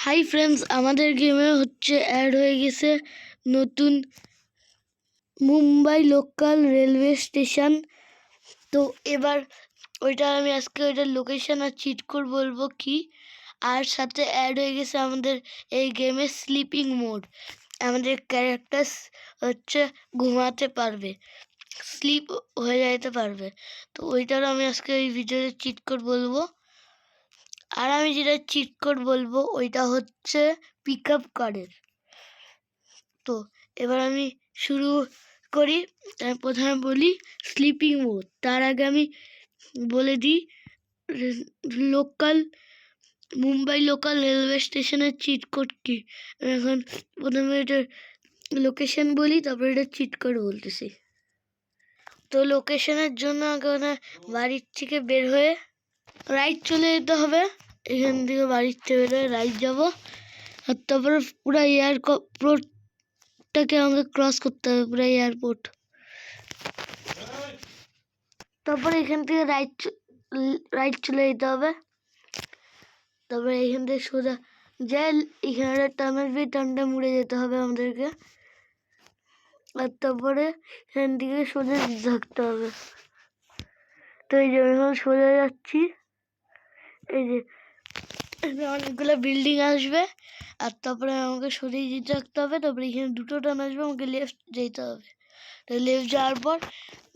Hi friends, আমাদের গেমে add হয়ে গেছে নতুন মুম্বাই লোকাল রেলওয়ে স্টেশন। তো এবার আমি আজকে ওইটার লোকেশন আর চিট কোড বলবো কি। আর সাথে অ্যাড হয়ে গেছে আমাদের এই গেমে স্লিপিং মোড। আমাদের ক্যারেক্টার ঘুমাতে পারবে, স্লিপ হয়ে যাইতে পারবে। তো ওইটারও আমি আজকে এই ভিডিওতে চিট কোড বলবো। আর আমি যেটা চিট কোড বলবো ওইটা পিক আপ কার্ডের। তো এবার আমি শুরু করি। প্রথমে বলি স্লিপিং মোড। তার আগে আমি বলে দিই মুম্বাই লোকাল রেলওয়ে স্টেশনের চিট কোড কি। এখন প্রথমে এটার লোকেশন বলি, তারপরে এটা চিট কোড বলতেছি। তো লোকেশনের জন্য আগে বাড়ির থেকে বের হয়ে রাইট চলে যেতে হবে। এখান থেকে বাড়ির থেকে বের হয়ে রাইট যাবো, আর তারপরে পুরো এয়ারপোর্টটাকে আমাকে ক্রস করতে হবে, পুরো এয়ারপোর্ট। তারপরে এখান থেকে রাইট চলে যেতে হবে। তারপরে এখান থেকে সোজা যে এখানে টার্নটা মুড়ে যেতে হবে আমাদেরকে। আর তারপরে এখান থেকে সোজা থাকতে হবে। তো এই যে এখন সোজা যাচ্ছি, এই যে অনেকগুলো বিল্ডিং আসবে, আর তারপরে আমাকে সোজা যেতে থাকতে হবে। তারপরে এখানে দুটো টার্ন আসবে, আমাকে লেফট যেতে হবে। তো লেফট যাওয়ার পর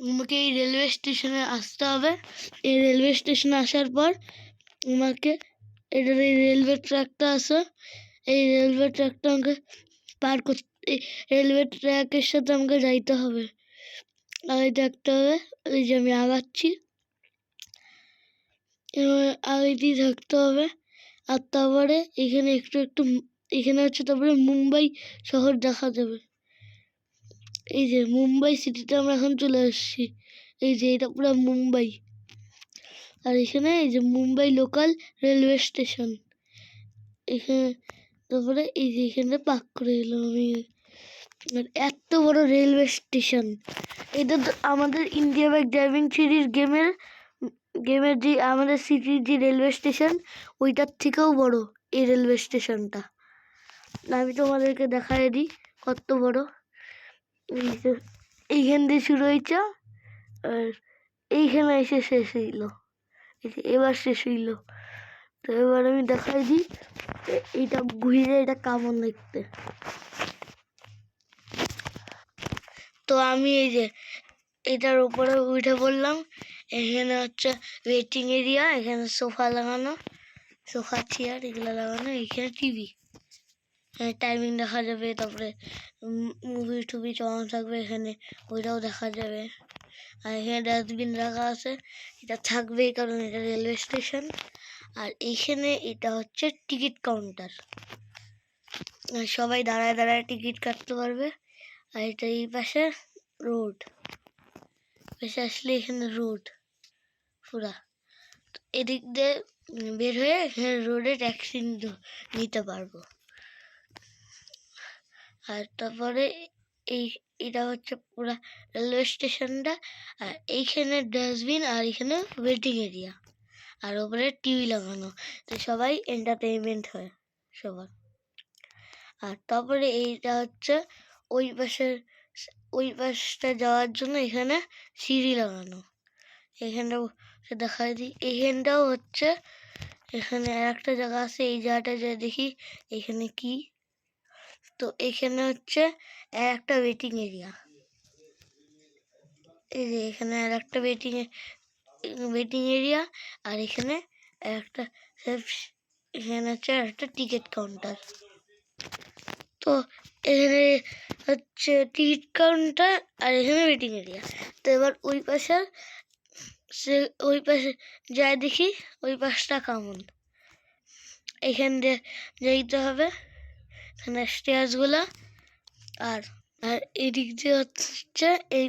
আমাকে এই রেলওয়ে স্টেশনে আসতে হবে। এই রেলওয়ে স্টেশনে আসার পর আমাকে এটার এই রেলওয়ে ট্র্যাকটা আছে, এই রেলওয়ে ট্র্যাকটা আমাকে পার করতে, রেলওয়ে ট্র্যাকের সাথে আমাকে যাইতে হবে, আগে থাকতে হবে। এই যে আমি আগাচ্ছি, আগেতেই থাকতে হবে। আর তারপরে এখানে এখানে তারপরে মুম্বাই শহর দেখা যাবে। এই যে মুম্বাই সিটিতে আমরা এখন চলে আসছি। এই যে এটা পুরো মুম্বাই। আর এখানে এই যে মুম্বাই লোকাল রেলওয়ে স্টেশন। এখানে তারপরে এই যে এখানে পাক করে এলাম আমি। এত বড় রেলওয়ে স্টেশন, এটা তো আমাদের ইন্ডিয়া বাইক ড্রাইভিং সিরিজ গেমের যে আমাদের সিটির যে রেলওয়ে স্টেশন ওইটার থেকেও বড় এই রেলওয়ে স্টেশনটা। আমি তোমাদেরকে দেখাই দিই কত বড়। এইখান দিয়ে শুরু হয়েছে আর এইখানে এসে শেষ হইল, এবার শেষ হইল। তো এবার আমি দেখাই দিই এইটা ঘুরে, এটা কেমন দেখতে। তো আমি এই যে এটার উপরে উঠে পড়লাম। এখানে ওয়েটিং এরিয়া, এখানে সোফা লাগানো, সোফা চেয়ার এগুলো লাগানো। এখানে টিভি, টাইমিং দেখা যাবে। তারপরে মুভি টুভি চালানো থাকবে এখানে, ওইটাও দেখা যাবে। আর এখানে ডাস্টবিন রাখা আছে, এটা থাকবেই কারণ এটা রেলওয়ে স্টেশন। আর এইখানে এটা টিকিট কাউন্টার, সবাই দাঁড়ায় দাঁড়ায় টিকিট কাটতে পারবে। আর এটা এই পাশে রোড, পাশে আসলে এখানে রোড পুরা। এদিক দিয়ে বের হয়ে এখানে রোডে ট্যাক্সি নিতে পারবো। আর তারপরে এটা পুরা রেলওয়ে স্টেশনটা। আর এইখানে ডাস্টবিন, আর এখানে ওয়েটিং এরিয়া, আর ওপরে টিভি লাগানো, তো সবাই এন্টারটেইনমেন্ট হয় সবার। আর তারপরে এইটা ওই পাশটা যাওয়ার জন্য এখানে সিঁড়ি লাগানো। এখানটাও দেখাই দিই, এখানটাও এখানে আর একটা জায়গা আছে। এই জায়গাটা যে দেখি এখানে কি, তো এখানে একটা ওয়েটিং এরিয়া। এই যে এখানে আর একটা ওয়েটিং এরিয়া, আর এখানে একটা এখানে একটা টিকিট কাউন্টার। তো এখানে টিকিট কাউন্টার, আর এখানে ওয়েটিং এরিয়া। তো এবার ওই পাশে যাই দেখি ওই পাশটা কেমন। এখান দিয়ে যাইতে হবে, এখানে স্টেয়ার্সগুলা। আর এদিক দিয়ে এই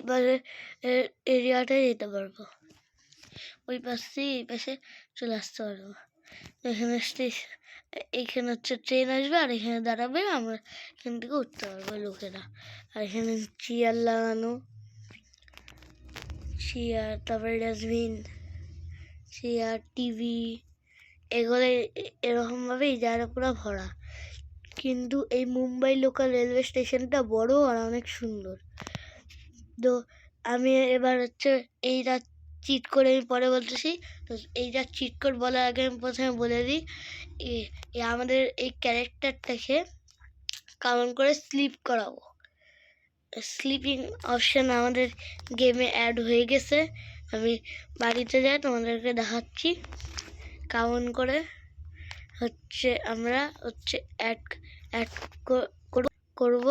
এরিয়াটায় যেতে পারবো, ওই পাশ দিয়ে এই পাশে চলে আসতে পারবো। এখানে এইখানে ট্রেন আসবে, আর এখানে দাঁড়াবে, আমরা এখান থেকে উঠতে পারবো লোকেরা। আর এখানে চেয়ার লাগানো, চেয়ার, তারপরে ডাস্টবিন, চেয়ার, টিভি, এগুলো এরকমভাবে এই জায়গাটা পুরো ভরা। কিন্তু এই মুম্বাই লোকাল রেলওয়ে স্টেশনটা বড় আর অনেক সুন্দর। তো আমি এবার হচ্ছে এইটা চিট করে আমি পরে বলতেছি। তো এইটা চিট কোড বলার আগে আমি প্রথমে বলে দিই, আমাদের এই ক্যারেক্টারটাকে কেমন করে স্লিপ করাবো। স্লিপিং অপশান আমাদের গেমে অ্যাড হয়ে গেছে। আমি বাড়িতে যাই তোমাদেরকে দেখাচ্ছি কেমন করে হচ্ছে আমরা হচ্ছে অ্যাড করব।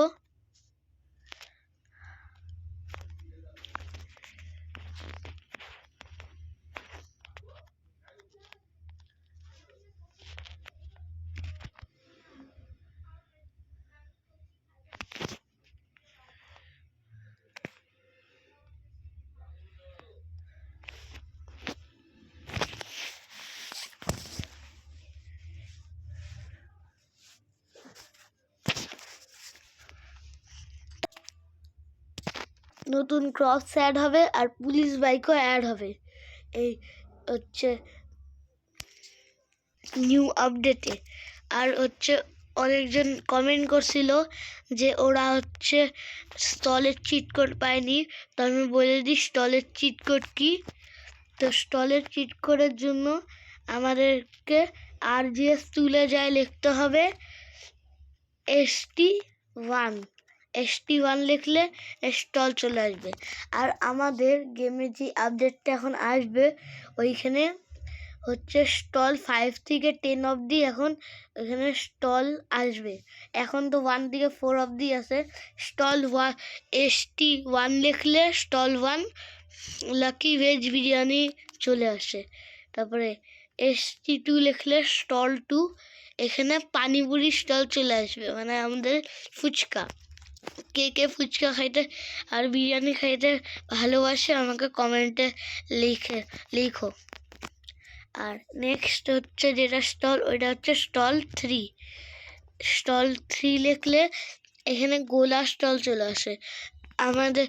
নতুন ক্রপস অ্যাড হবে আর পুলিশ বাইকও অ্যাড হবে এই হচ্ছে নিউ আপডেটে। আর হচ্ছে অনেকজন কমেন্ট করছিল যে ওরা হচ্ছে স্টলের চিট কোড পায়নি। তো আমি বলে দিই স্টলের চিট কোড কি। তো স্টলের চিট কোডের জন্য আমাদেরকে RGS তুলে যায় লিখতে হবে ST1 লিখলে স্টল চলে আসবে। আর আমাদের গেমে যে আপডেটটা এখন আসবে ওইখানে হচ্ছে স্টল 5 থেকে 10 অবধি এখন এখানে স্টল আসবে। এখন তো 1 থেকে 4 অবধি আছে। স্টল 1 ST1 লিখলে স্টল 1 লাকি ভেজ বিরিয়ানি চলে আসে। তারপরে ST2 লিখলে স্টল 2 এখানে পানিপুরি স্টল চলে আসবে, মানে আমাদের ফুচকা। কে ফুচকা খাইতে আর বিরিয়ানি খাইতে ভালোবাসে আমাকে কমেন্টে লিখো। আর নেক্সট হচ্ছে যেটা স্টল ওইটা হচ্ছে স্টল 3 লিখলে এখানে গোলা স্টল চলে আসে। আমাদের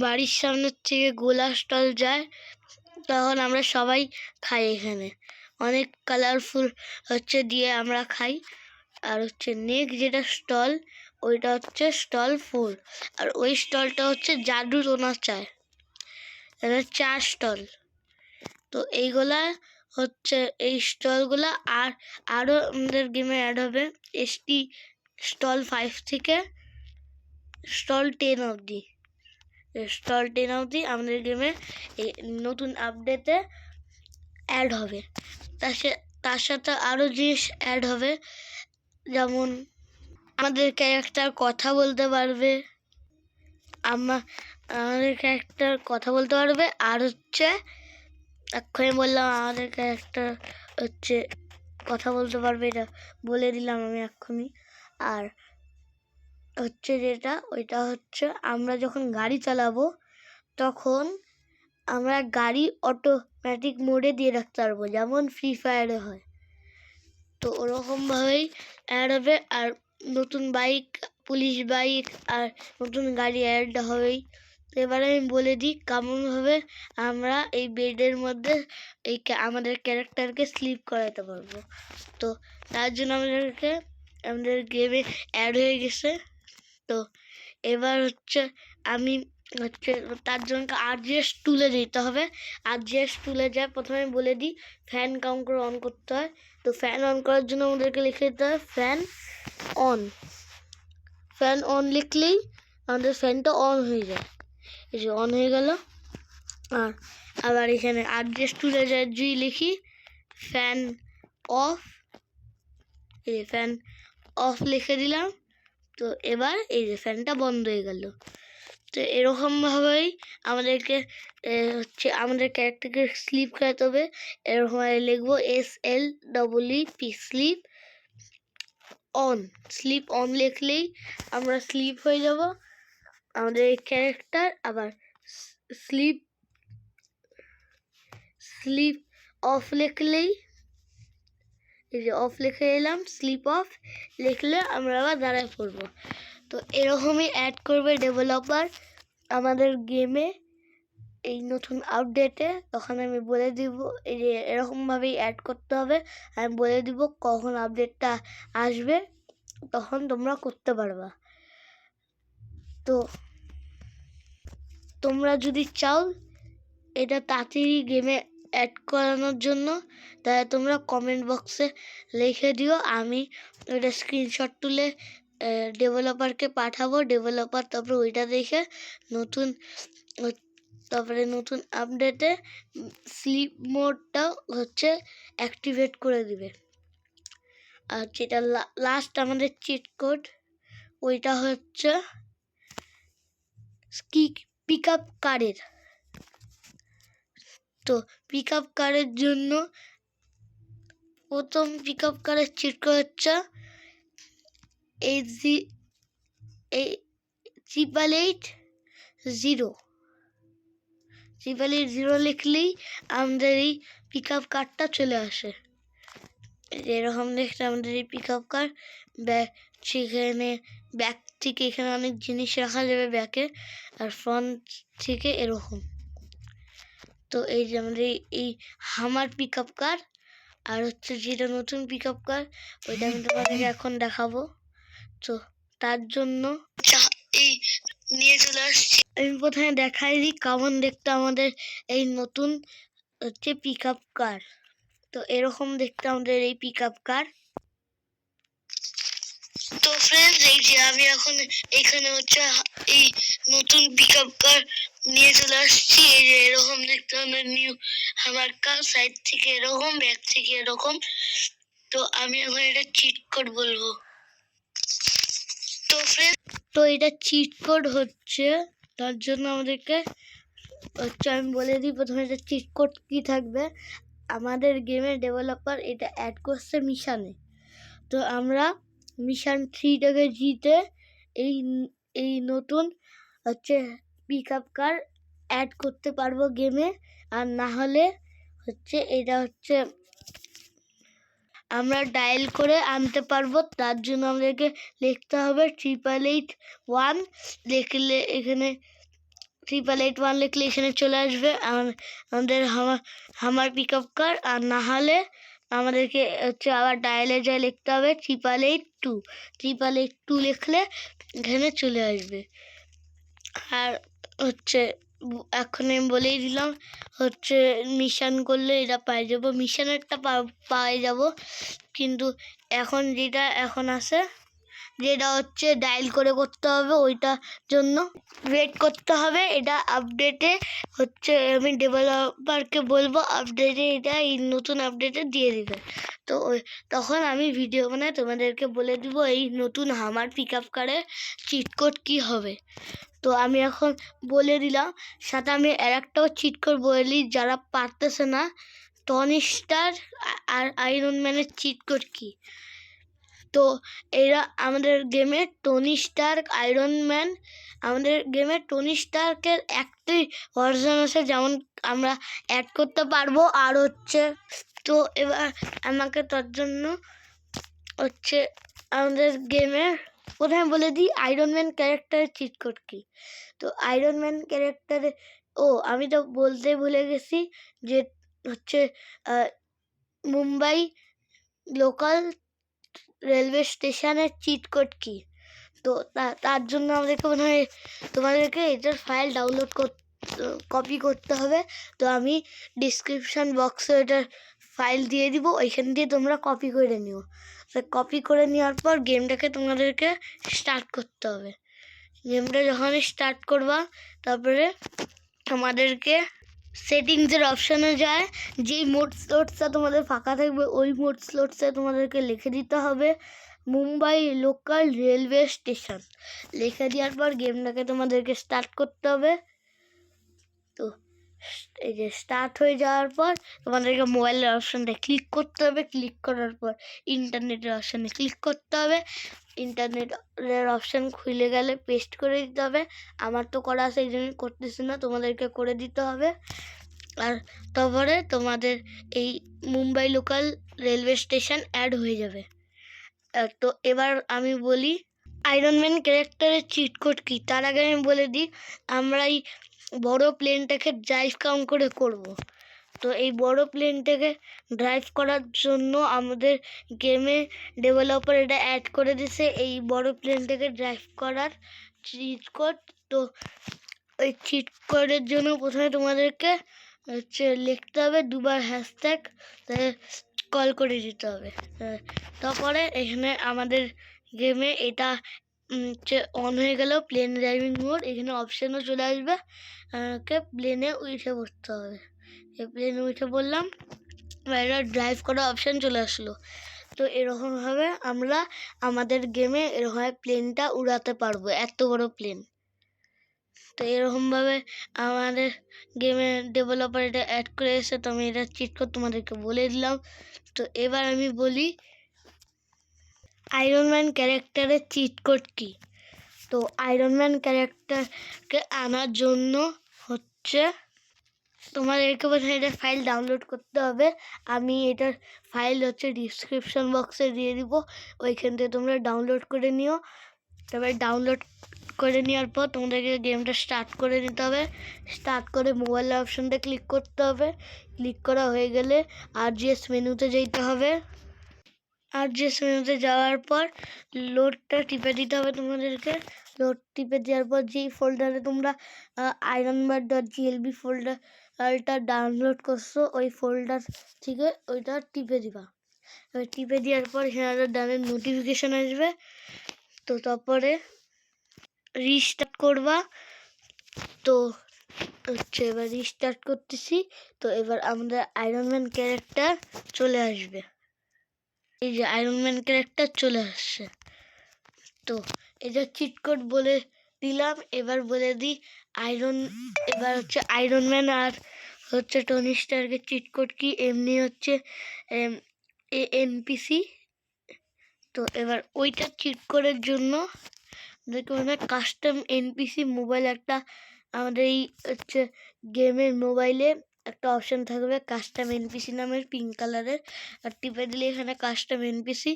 বাড়ির সামনের থেকে গোলা স্টল যায়, তখন আমরা সবাই খাই। এখানে অনেক কালারফুল হচ্ছে দিয়ে আমরা খাই। আর হচ্ছে নেক্সট যেটা স্টল ওইটা হচ্ছে স্টল 4। আর ওই স্টলটা হচ্ছে জাদু টোনা চায়, এটা 4 স্টল। তো এইগুলা হচ্ছে এই স্টলগুলা আরও আমাদের গেমে অ্যাড হবে। স্টল 5 থেকে স্টল 10 অবধি আমাদের গেমে এই নতুন আপডেটে অ্যাড হবে। তার সাথে আরও জিনিস অ্যাড হবে, যেমন আমাদের ক্যারেক্টার কথা বলতে পারবে। আমাদের ক্যারেক্টার কথা বলতে পারবে। আর হচ্ছে এক্ষুনি বললাম আমাদের ক্যারেক্টার হচ্ছে কথা বলতে পারবে, এটা বলে দিলাম আমি এক্ষুনি। আর হচ্ছে যেটা ওইটা হচ্ছে আমরা যখন গাড়ি চালাবো তখন আমরা গাড়ি অটোমেটিক মোডে দিয়ে রাখতে পারবো, যেমন ফ্রি ফায়ারে হয়। তো ওরকমভাবেই অ্যাড হবে। আর নতুন বাইক, পুলিশ বাইক আর নতুন গাড়ি অ্যাড হবেই। তো এবারে আমি বলে দিই কেমনভাবে আমরা এই বেডের মধ্যে আমাদের ক্যারেক্টারকে স্লিপ করাতে পারবো। তো তার জন্য আমাদের গেমে অ্যাড হয়ে গেছে। তো এবার হচ্ছে আমি হচ্ছে তার জন্য RGS তুলে দিতে হবে। RGS তুলে যায় প্রথমে বলে দিই ফ্যান কাউন্ট করে অন করতে হয়। তো ফ্যান অন করার জন্য আমাদেরকে লিখে দিতে হয় ফ্যান অন লিখলেই আমাদের ফ্যানটা অন হয়ে যায়। এই যে অন হয়ে গেল। আর আবার এখানে RGS তুলে যায় যদি লিখি ফ্যান অফ, এই যে ফ্যান অফ লিখে দিলাম। তো এবার এই যে ফ্যানটা বন্ধ হয়ে গেল। তো এরকমভাবেই আমাদেরকে হচ্ছে আমাদের ক্যারেক্টারকে স্লিপ করাতে হবে। এরকম লিখবো SLEEP স্লিপ অন লিখলেই আমরা স্লিপ হয়ে যাব। আমাদের এই ক্যারেক্টার আবার স্লিপ অফ লিখলেই এই যে অফ লিখে এলাম, স্লিপ অফ লিখলে আমরা আবার দাঁড়ায় পড়বো। তো এরকমই অ্যাড করবে ডেভেলপার আমাদের গেমে এই নতুন আপডেটে। তখন আমি বলে দিব এই যে এরকমভাবেই অ্যাড করতে হবে। আমি বলে দিব কখন আপডেটটা আসবে। তখন তোমরা করতে পারবা। তো তোমরা যদি চাও এটা তাড়াতাড়ি গেমে অ্যাড করানোর জন্য, তাহলে তোমরা কমেন্ট বক্সে লিখে দিও, আমি ওইটা স্ক্রিনশট তুলে ডেভেলপারকে পাঠাবো। ডেভেলপার তারপরে ওইটা দেখে নতুন আপডেটে স্লিপ মোডটা হচ্ছে অ্যাক্টিভেট করে দিবে। আর যেটা লাস্ট আমাদের চিট কোড, ওইটা হচ্ছে পিক আপ কারের। তো পিক আপ কারের জন্য প্রথম পিক আপ কারের চিট কোড হচ্ছে 888 লিখলেই আমাদের এই পিক আপ কারটা চলে আসে। এরকম দেখতে আমাদের এই পিক আপ কার সেখানে ব্যাক থেকে এখানে অনেক জিনিস রাখা যাবে ব্যাকে, আর ফ্রন্ট থেকে এরকম। তো এই যে আমাদের এই হামার পিক আপ কার, আর হচ্ছে যেটা নতুন পিক আপ কার ওইটা আমি তোমাদেরকে এখন দেখাবো। তো তার জন্য এই নিয়ে চলে আসছি। আমি প্রথমে দেখাই দিই কেমন দেখতে আমাদের এই নতুন হচ্ছে পিক আপ কার। তো এরকম দেখতে আমাদের এই পিক আপ কার। তো ফ্রেন্ডস, এই যে আমি এখন এখানে হচ্ছে এই নতুন পিক আপ কার নিয়ে চলে আসছি। এই যে এরকম দেখতে আমাদের নিউ আমার কার, সাইড থেকে এরকম, ব্যাক থেকে এরকম। তো আমি এখন এটা চিট কোড বলবো। তো ফ্রেন্ড, তো এটা চিট কোড হচ্ছে, তার জন্য আমাদেরকে হচ্ছে আমি বলে দিই প্রথমে এটা চিট কোড কী থাকবে। আমাদের গেমের ডেভেলপার এটা অ্যাড করছে মিশানে। তো আমরা মিশন 3টাকে জিতে এই নতুন হচ্ছে পিক আপ কার অ্যাড করতে পারবো গেমে। আর না হলে হচ্ছে এটা হচ্ছে আমরা ডায়াল করে আনতে পারবো। তার জন্য আমাদেরকে লিখতে হবে 8881 লিখলে এখানে 8881 লিখলে এখানে চলে আসবে আমাদের হামার পিক আপ কার। আর না হলে আমাদেরকে হচ্ছে আবার ডায়ালে যা লিখতে হবে 8882 লিখলে এখানে চলে আসবে। আর হচ্ছে এখন আমি বলেই দিলাম হচ্ছে মিশন করলে এটা পাই যাবো, মিশনেরটা পাই যাব। কিন্তু এখন যেটা এখন আছে যেটা হচ্ছে ডায়াল করে করতে হবে, ওইটার জন্য ওয়েট করতে হবে। এটা আপডেটে হচ্ছে আমি ডেভেলপারকে বলবো আপডেটে এটা এই নতুন আপডেটে দিয়ে দিবে। তো তখন আমি ভিডিও বানায় তোমাদেরকে বলে দিব এই নতুন হামার পিক আপ কারের চিট কোড কী হবে। তো আমি এখন বলে দিলাম, সাথে আমি আর একটাও চিট কোড বলি যারা পারতেছে না। টনি স্টার আর আয়রন ম্যানের চিট কোড কী। তো এরা আমাদের গেমে টনি স্টার্ক, আয়রন ম্যান, আমাদের গেমে টনি স্টার্কের একটাই ভার্সন আছে যেমন আমরা অ্যাড করতে পারবো। আর হচ্ছে তো এবার আমাকে তার জন্য হচ্ছে আমাদের গেমের প্রথমে বলে দিই আয়রন ম্যান ক্যারেক্টারের চিট কোড কী। তো আয়রন ম্যান ক্যারেক্টারে আমি তো বলতে ভুলে গেছি যে হচ্ছে মুম্বাই লোকাল রেলওয়ে স্টেশনের চিট কোড কী। তো তার জন্য তোমাদেরকে এটার ফাইল ডাউনলোড কপি করতে হবে। তো আমি ডিসক্রিপশান বক্সে এটার ফাইল দিয়ে দিব, ওইখান দিয়ে তোমরা কপি করে নিও। তো কপি করে নেওয়ার পর গেমটাকে তোমাদেরকে স্টার্ট করতে হবে। গেমটা যখন স্টার্ট করবা তারপরে আমাদেরকে সেটিংসের অপশানে যায়, যেই মোড স্লটসটা তোমাদের ফাঁকা থাকবে ওই মোড স্লটসে তোমাদেরকে লিখে দিতে হবে মুম্বাই লোকাল রেলওয়ে স্টেশন। লিখে দেওয়ার পর গেমটাকে তোমাদেরকে স্টার্ট করতে হবে। তো এই যে স্টার্ট হয়ে যাওয়ার পর তোমাদেরকে মোবাইলের অপশানটা ক্লিক করতে হবে। ক্লিক করার পর ইন্টারনেটের অপশানে ক্লিক করতে হবে। ইন্টারনেটের অপশান খুলে গেলে পেস্ট করে দিতে হবে। আমার তো করা আছে এই জন্য করতেছি না, তোমাদেরকে করে দিতে হবে। আর তারপরে তোমাদের এই Mumbai local railway station add হয়ে যাবে। তো এবার আমি বলি আয়রন ম্যান ক্যারেক্টারের চিট কোড কী। তার আগে আমি বলে দিই আমরা এই বড়ো প্লেনটাকে ড্রাইভ কাউন্ট করে করব। তো এই বড় প্লেনটাকে ড্রাইভ করার জন্য আমাদের গেমে ডেভেলপার এটা অ্যাড করে দিছে এই বড় প্লেনটাকে ড্রাইভ করার চিট কোড। তো ওই চিট কোডের জন্য প্রথমে তোমাদেরকে লিখতে হবে 2বার হ্যাশট্যাগ, কল করে দিতে হবে। তারপরে এখানে আমাদের গেমে এটা অন হয়ে গেল প্লেন ড্রাইভিং মোড। এখানে অপশানও চলে আসবে, প্লেনে উঠে পড়তে হবে। প্লেনে উঠে পড়লাম, এটা ড্রাইভ করা অপশান চলে আসলো। তো এরকমভাবে আমরা আমাদের গেমে এরকমভাবে প্লেনটা উড়াতে পারবো, এত বড় প্লেন। তো এরকমভাবে আমাদের গেমে ডেভেলপার এটা অ্যাড করে এসে, তো আমি এটা চিট কোড তোমাদেরকে বলে দিলাম। তো এবার আমি বলি আয়রন ম্যান ক্যারেক্টারের চিট কোড কী। তো আয়রন ম্যান ক্যারেক্টারকে আনার জন্য হচ্ছে তোমাদেরকে প্রথমে এটার ফাইল ডাউনলোড করতে হবে। আমি এটার ফাইল হচ্ছে ডিসক্রিপশন বক্সে দিয়ে দিব, ওইখান থেকে তোমরা ডাউনলোড করে নিও। তারপরে ডাউনলোড করে নেওয়ার পর তোমাদেরকে গেমটা স্টার্ট করে নিতে হবে। স্টার্ট করে মোবাইলের অপশানটা ক্লিক করতে হবে। ক্লিক করা হয়ে গেলে আরজিএস মেনুতে যেতে হবে। আরজিএস মেনুতে যাওয়ার পর লোডটা টিপে দিতে হবে তোমাদেরকে। লোড টিপে দেওয়ার পর যেই ফোল্ডারে তোমরা ironman.glb ফোল্ডারটা ডাউনলোড করছো, ওই ফোল্ডার থেকে ওইটা টিপে দিবা। টিপে দেওয়ার পর এখানে ডানের নোটিফিকেশান আসবে। তো তারপরে রিস্টার্ট করবা। তো হচ্ছে এবার রিস্টার্ট করতেছি। তো এবার আমাদের আয়রন ম্যান ক্যারেক্টার চলে আসবে। এই যে আয়রন ম্যান ক্যারেক্টার চলে আসছে। তো এটা চিট কোড বলে দিলাম। এবার বলে দিই এবার হচ্ছে আয়রন ম্যান আর হচ্ছে টনি স্টার্কের চিট কোড কি। এমনি হচ্ছে এনপিসি। তো এবার ওইটা চিট কোডের জন্য দেখো মানে কাস্টম এনপিসি মোবাইল একটা আমাদের এই হচ্ছে গেমের মোবাইলে একটা অপশান থাকবে কাস্টম এনপিসি নামের, পিঙ্ক কালারের। আর টিপে দিলে এখানে কাস্টম এনপিসি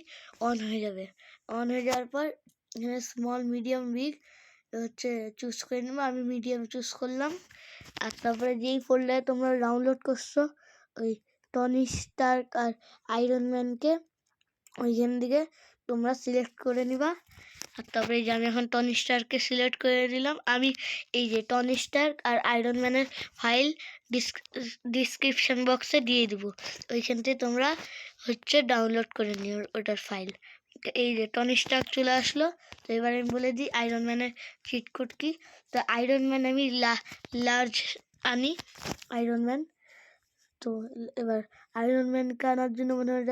অন হয়ে যাবে। অন হয়ে যাওয়ার পর এখানে স্মল মিডিয়াম বিগ হচ্ছে চুজ করে নেবো। আমি মিডিয়াম চুজ করলাম। আর তারপরে যেই ফোল্ডারে তোমরা ডাউনলোড করছো ওই টনি স্টার্ক আর আয়রন ম্যানকে ওইখান থেকে তোমরা সিলেক্ট করে নিবা। আর তারপরে যে আমি এখন টনি স্টার্ককে সিলেক্ট করে দিলাম। আমি এই যে টনি স্টার্ক আর আয়রন ম্যানের ফাইল ডিসক্রিপশন বক্সে দিয়ে দিব, ওইখান থেকে তোমরা হচ্ছে ডাউনলোড করে নিও ওটার ফাইল। এই যে টনি স্টার্ক চলে আসলো। তো এবার আমি বলে দিই আয়রন ম্যানের চিট কোড কি। তো আয়রন ম্যান আমি লার্জ আনি আয়রন ম্যান। তো এবার আয়রন ম্যানকে আনার জন্য মনে হয়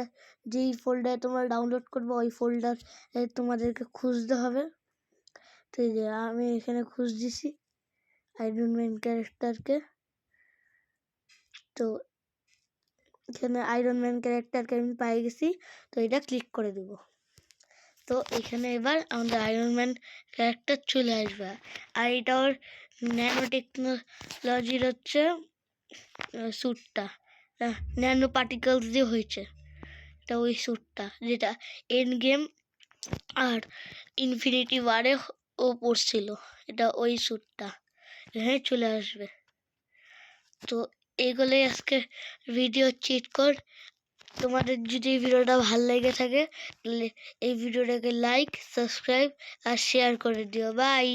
যেই ফোল্ডারে তোমরা ডাউনলোড করবে ওই ফোল্ডার তোমাদেরকে খুঁজতে হবে। তো এই যে আমি এখানে খুঁজ দিছি আয়রন ম্যান ক্যারেক্টারকে। তো এখানে আয়রন ম্যান ক্যারেক্টারকে আমি পাই গেছি। তো এটা ক্লিক করে দেব। তো এখানে এবার আমাদের আয়রন ম্যান ক্যারেক্টার চলে আসবে। আর এটা ওর ন্যানো টেকনোলজির হচ্ছে স্যুটটা, ন্যানো পার্টিকেলস দিয়ে হয়েছে। এটা ওই স্যুটটা যেটা এন্ড গেম আর ইনফিনিটি ওয়ারে ও পড়ছিল, এটা ওই স্যুটটা এখানে চলে আসবে। তো এইগুলোই আজকে ভিডিও চিট কোড। তোমাদের যদি এই ভিডিওটা ভালো লেগে থাকে তাহলে এই ভিডিওটাকে লাইক, সাবস্ক্রাইব আর শেয়ার করে দিও। বাই।